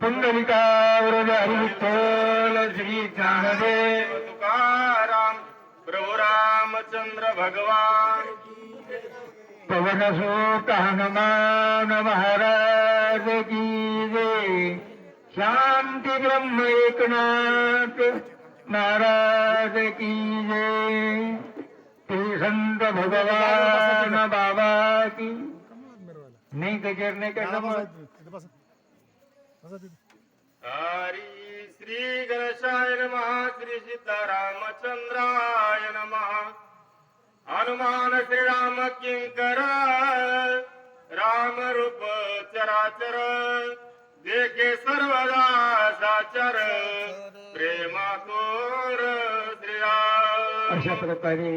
पुंडलिकावरद हरिविठ्ठल श्री ज्ञानदेव तुकाराम प्रभु रामचंद्र भगवान पवनसुत हनुमान महाराज की जय। शांति ब्रह्म एकनाथ महाराज की जय। श्री संत भगवान बाबा की नहीं गजर नहीं करना हरी श्री गणेशाय नमः श्री सीतारामचंद्राय नमः हनुमान श्री राम किंकर राम रूप चराचर देखे सर्वदा साचर प्रेमातुर श्रीराम। अशा प्रकारे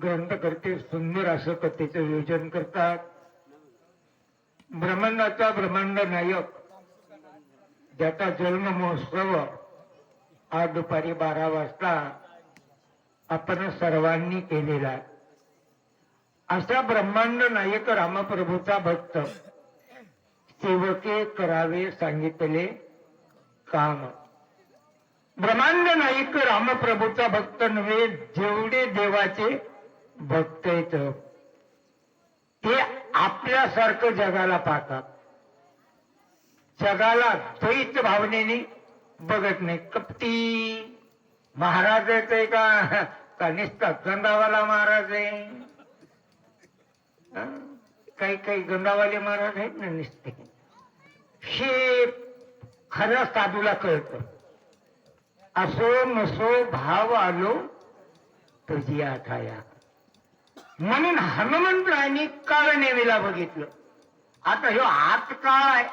ग्रंथकर्ते सुंदर असं कथेचं योजन करतात। ब्रह्मांडाचा ब्रह्मांड नायक ज्याचा जन्म महोत्सव आज दुपारी 12 वाजता आपण सर्वांनी केलेला अशा ब्रह्मांड नायक रामप्रभूचा भक्त सेवके करावे सांगितले काम। ब्रह्मांड नायक रामप्रभूचा भक्त नव्हे, जेवढे देवाचे भक्त आहेत ते आपल्यासारखं जगाला पाहतात, जगाला द्वैत भावनेने बघत नाही। कपटी महाराज आहे का निसता गंधावाला महाराज आहे? काही काही गंधावाले महाराज आहेत ना निसते, हे खरं साधूला कळत। असो नसो भाव आलो तुझी आठाया म्हणून हनुमंतरायांनी काळ नेमीला बघितलं। आता ह्यो आत काळ आहे,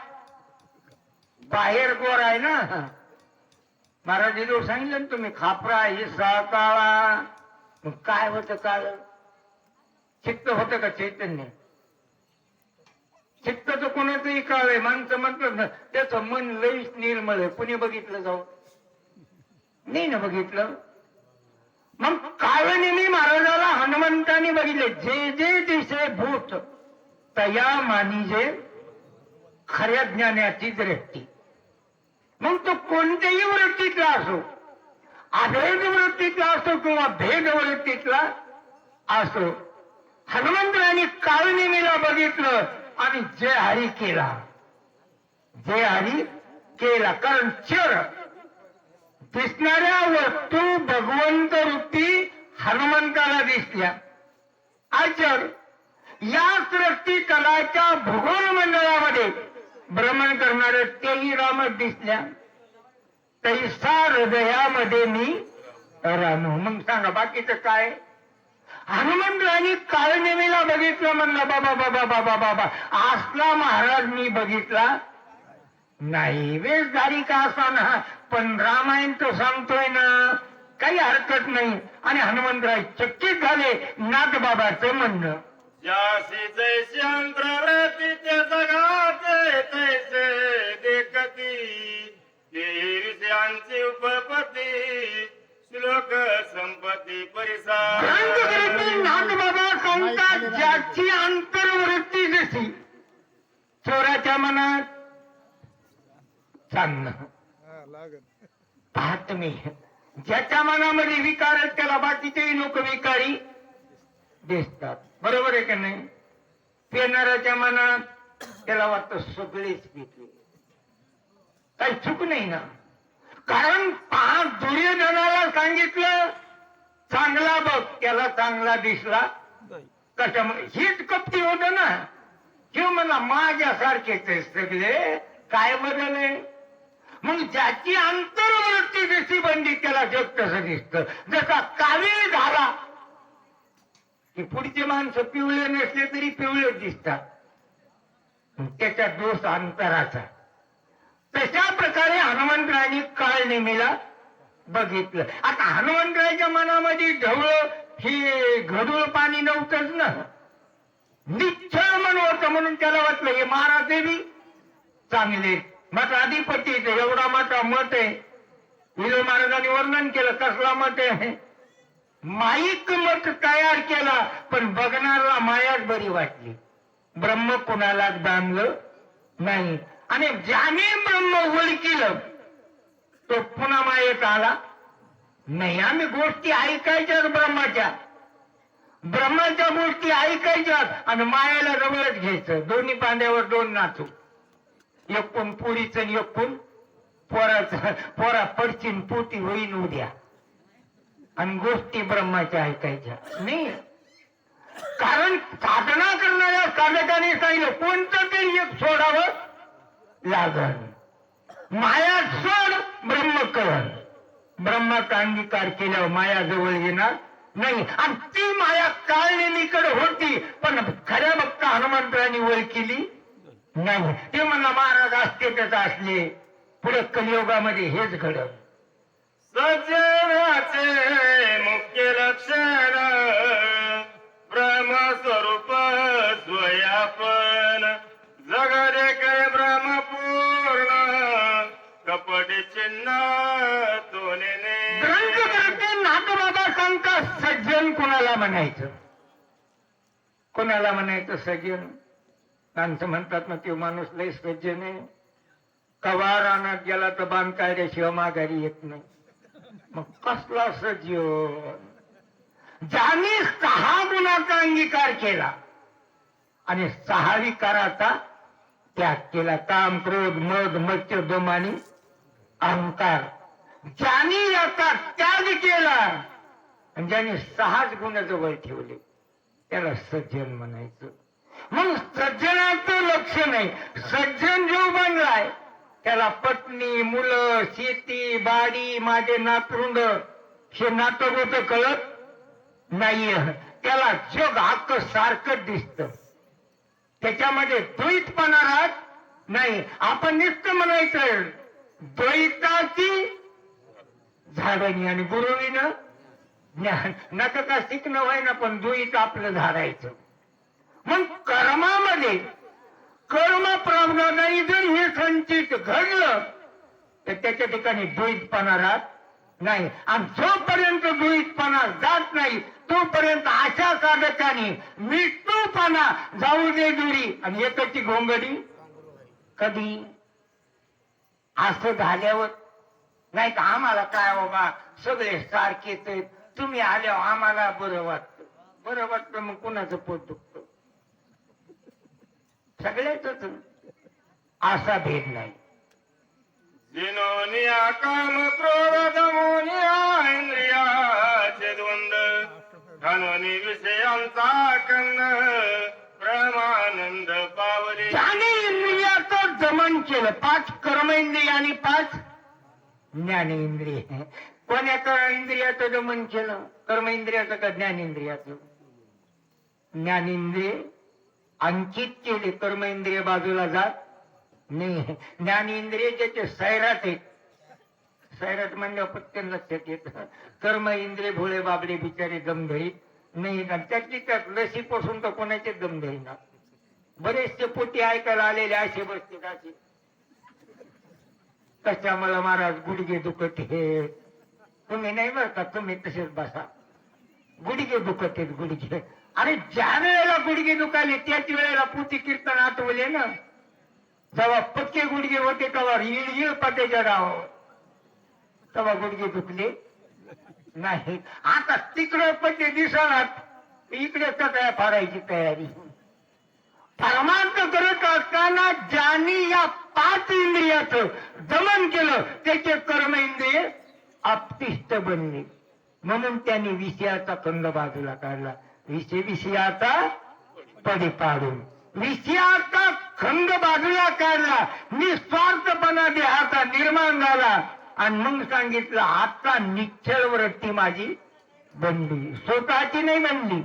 बाहेर गोर आहे ना। महाराज सांगितलं ना तुम्ही, खापरा हिस्सा काळा। मग काय होतं काळ? चित्त होतं का चैतन्य? चित्त तर कोणाचंही काळ आहे। माणसं म्हटलं ना त्याचं मन लईच निर्मळ आहे, कुणी बघितलं जाऊ नाही ना बघितलं। मग काळनेमी महाराजाला हनुमंतांनी बघितले। जे जे दिसे भूत तया मानिजे खऱ्या ज्ञानाची दृष्टी। मग तो कोणत्याही वृत्तीतला असो, अभेद वृत्तीतला असो किंवा भेद वृत्तीतला असो, हनुमंतांनी काळनेमीला बघितलं आणि जय हरी केला, जय हरी केला। कारण चर दिसणाऱ्या वस्तू भगवंत रूपी हनुमंताला दिसल्या। आचर या सृष्टी कलाच्या भूगोल मंडळामध्ये भ्रमण करणारे तेही रामच दिसल्या। तैसा हृदयामध्ये मी रानू। मग सांगा बाकीचं काय? हनुमंतांनी काळनेमीला बघितलं, म्हणलं बाबा बाबा बाबा बाबा असला महाराज मी बघितला नाही। वेशधारी का असाना पण रामायण तो सांगतोय ना, काही हरकत नाही। आणि हनुमंतराय चकित झाले नाथबाबाचं म्हणणं। जासी जैसे अंतरवृत्तीचे जगाचे तैसे देखती तीर्षांची उपपती श्लोक संपत्ती परिसा। नाथबाबा सांगतात ज्याची अंतर्वृत्ती जशी चोराच्या मनात चांगलं पाहत मी, ज्याच्या मनामध्ये विकार आहेत त्याला बाकीचेही लोक विकारी दिसतात। बरोबर आहे का नाही? पेनाराच्या मनात त्याला वाटतं सगळेच पिते, काही चूक नाही ना। कारण दुर्योधनाला सांगितलं चांगला बघ, त्याला चांगला दिसला। कशामुळे? हीच कपटी होत ना। किंवा म्हणला माझ्यासारखेच सगळे, काय बदल आहे? मग ज्याची अंतर्वृत्ती जशी बनली त्याला जग तसं दिसतं। जसा कावीळ झाला की पुढचे माणसं पिवळे नसले तरी पिवळेच दिसतात, त्याचा दोष अंतराचा। तशा प्रकारे हनुमंतरायांनी काळनेमीला बघितलं। आता हनुमंतरायाच्या मनामध्ये ढवळ हे घडूळ पाणी नव्हतंच ना, निश्चळ मन होतं। म्हणून त्याला वाटलं हे महाराज बी चांगले, मठाधिपती एवढा मोठा मठ आहे। विलो महाराजांनी वर्णन केलं कसला मठ आहे, माईक मठ तयार केला, पण बघणारा मायाच बरी वाटली। ब्रह्म कुणाला बांधलं नाही. आणि ज्याने ब्रह्म ओळखिलं तो पुन्हा मायेत आला नाही. आम्ही गोष्टी ऐकायच्याच ब्रह्माच्या गोष्टी ऐकायच्याच आणि मायाला जवळच घ्यायचं. दोन्ही पांड्यावर दोन नाचू, एक कोण पुरीच आणि एक कोण पोरा पडचिन पोटी होईन उद्या. आणि गोष्टी ब्रह्माच्या ऐकायच्या नाही. कारण साधना करणाऱ्या साधकाने सांगितलं कोणतं तरी एक सोडावं लागल. माया सोड, ब्रह्म कळण. ब्रह्माचा अंगीकार केल्यावर माया जवळ येणार नाही. आणि ती माया काळनेमीकडे होती पण खऱ्या भक्त हनुमंतरांनी ओळखली नाही. ते म्हणला महाराज अस्तेतच असले. पुढे कलियुगामध्ये हेच घडलं. सज्जनाचे मुख्य लक्षण ब्रह्मस्वरूप स्वयापन जगदे काय ब्रह्मपूर्ण कपटी चिन्ह तोनेने. ग्रंथकर्ते नाथबाबा सांगतात सज्जन कोणाला म्हणायचं, कोणाला म्हणायचं सज्जन. माणसं म्हणतात ना ते माणूस लय सज्जन आहे, कवा रानात गेला तर बाण काढल्याशिवाय माघारी येत नाही. मग कसला सज्जन? ज्याने 6 गुणाचा अंगीकार केला आणि 6 विकाराचा त्याग केला. काम, क्रोध, मद, मत्स्य, दम आणि अहंकार. ज्याने याचा त्याग केला आणि ज्याने 6 गुण जवळ ठेवले त्याला सज्जन म्हणायचं. मग सज्जनाचं लक्षण आहे. सज्जन जो बनलाय त्याला पत्नी, मुलं, शेती, बाडी, माझे नातरुंड हे नातं होतं कळत नाहीये. त्याला जग हक्क सारखं दिसत. त्याच्यामध्ये द्वैतपणा राहत नाही. आपण नुसतं म्हणायचं द्वैताची झाडणी आणि गुरुवीनं ज्ञान. नका का शिकणं व्हाय ना पण द्वैत आपलं झाडायचं. मग कर्मामध्ये कर्म प्रमाणाने जर हे संचित घडलं तर त्याच्या ठिकाणी द्वैतपणा राहत नाही. आणि जोपर्यंत द्वैतपणा जात नाही तोपर्यंत अशा साधकाने मृत्यूपणा जाऊ दे दुरी आणि एकाची घोंगडी कधी असं झाल्यावर. नाही तर आम्हाला काय बाबा सगळे सारखेच आहेत, तुम्ही आल्यावर आम्हाला बरं वाटतं मग कुणाचं पोट दुखतं? सगळ्याच असा भेद नाही. जिनोनिया काम क्रोध मोनिया इंद्रियाचे द्वंद घालवणी विषयांचा कंद ब्रह्मानंद पावले. ज्याने इंद्रियाचं दमन केलं, 5 कर्मेंद्रिय आणि 5 ज्ञानेंद्रिय. कोण्या इंद्रियाचं दमन केलं? कर्मेंद्रियाचं का ज्ञानेंद्रियाचं? ज्ञानेंद्रिय अंकित केले, कर्मेंद्रिय बाजूला जात नाही. ज्ञानेंद्रिय ज्याचे सैराट आहेत, सैराट म्हणल्यावर पत्कन लक्षात येत. कर्म इंद्रिय भोळे बाबडे बिचारे दमधरीत नाही. त्यातली त्यात लसीपासून तर कोणाचे दमधरीना. बरेचसे पोटी ऐकायला आलेले असे बसते असे. त्याच्यामुळे महाराज गुडघे दुखत हे. तुम्ही नाही बरं का, तुम्ही तसेच बसा. गुडघे दुखत आहेत गुडघे. अरे ज्या वेळेला गुडघे दुखाले त्याच वेळेला पोटी कीर्तन आठवले ना. जेव्हा पक्के गुडघे होते तेव्हा येळ पाट्याच्या राहावं, तेव्हा गुडघे दुखले नाही. आता तिकडे पट्टे दिसणार, इकडे काय फाडायची तयारी. परमार्थ करत असताना ज्यांनी या 5 इंद्रियाचं दमन केलं त्याचे कर्म इंद्रिय अपतिष्ठ बनले. म्हणून त्यांनी विषयाचा खंड बाजूला काढला. विषयाचा पडी पाडून विषयाचा खंड बाजूला काढला. निस्वार्थपणा देहाचा निर्माण झाला. आणि मग सांगितलं आता निश्चळ वृत्ती माझी बनली, स्वतःची नाही बनली.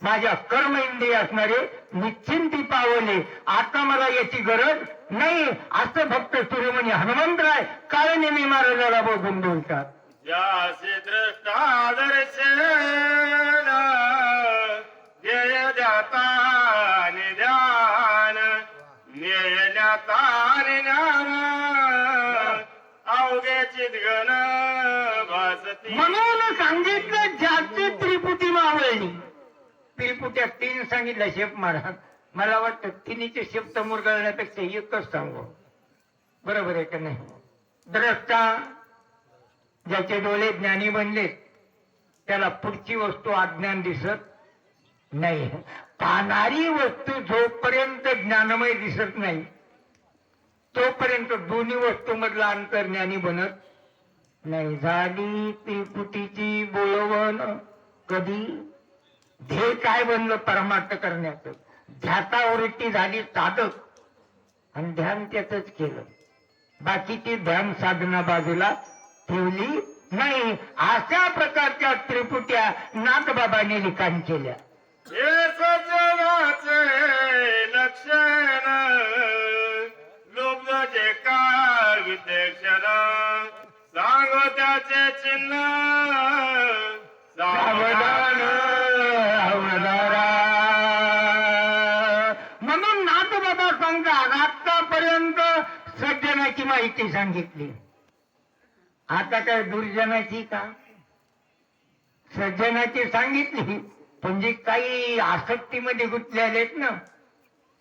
माझ्या कर्म इंद्रिय असणारे निश्चिंती पावले. आता मला याची गरज नाही. असं भक्त शिरोमणी हनुमंतराय काळनेमी महाराजाला बघून बोलतात. ज्यासी दृष्टा दर्शन ध्येय द्याता निध्यान न्याय द्याता ज्ञान अवघे चिदगण भासती. म्हणून सांगितलं ज्याची त्रिपुटी मावळली. त्रिपुट्या 3 सांगितलं शेप महाराज. मला वाटतं तिन्हीचे शब्द मुरगळण्यापेक्षा एकच सांगू. बरोबर आहे का नाही? द्रष्टा ज्याचे डोळे ज्ञानी बनले त्याला पुढची वस्तू अज्ञान दिसत नाही. पाहणारी वस्तू जोपर्यंत ज्ञानमय दिसत नाही तोपर्यंत दोन्ही वस्तू मधला अंतर ज्ञानी बनत नाही. झाली त्रिपुटीची बोलवण कधी. ध्येय काय बनलं परमार्थ करण्याचं. ध्यातावृत्ती झाली साधक आणि ध्यान त्याच केलं. बाकीची ध्यान साधना बाजूला ठेवली नाही. अशा प्रकारच्या त्रिपुट्या नाथबाबांनी लिखाण केल्या. हे सज्जनाचे लक्षण लुब्धचे काळ विद्यक्षण सांगो त्याचे चिन्ह सावधान अवधारा. म्हणून नाथबाबा सांगतात आतापर्यंत सज्जनाची माहिती सांगितली. आता काय दुर्जनाची का? सज्जनाची सांगितली म्हणजे काही आसक्तीमध्ये गुंतलेले आहेत ना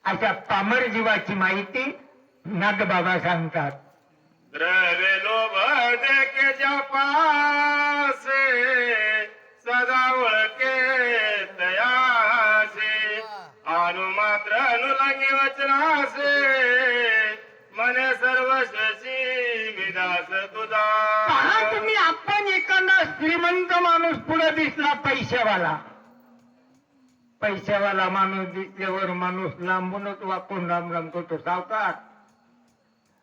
अशा पामर जीवाची माहिती नाथबाबा सांगतात. द्रव्य लोभ देखे जपासे सदा ओळखे तयासे अनुमात्र अनुलंगी वचनासे मने सर्वशी विदास तुझा. पहा तुम्ही, आपण एखादा श्रीमंत माणूस पुढे दिसला पैशावाला माणूस दिसल्यावर माणूस लांबूनच वाकून राम राम करतो. सावकार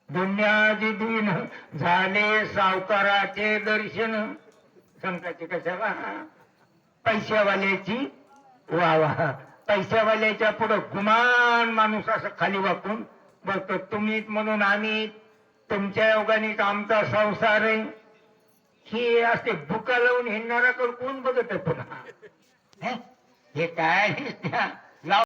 धन्याजी दिन झाले सावकाराचे दर्शन. सांगताचे कशाला? पैशावाल्याची वा वा. पैशावाल्याच्या पुढं गुमान माणूस असं खाली वाकून बघतो. तुम्हीच म्हणून आम्ही तुमच्या योगाने आमचा संसार आहे. हे असे भुका लावून हिंडणारा कोण बघत आहे पुन्हा? हे काय त्या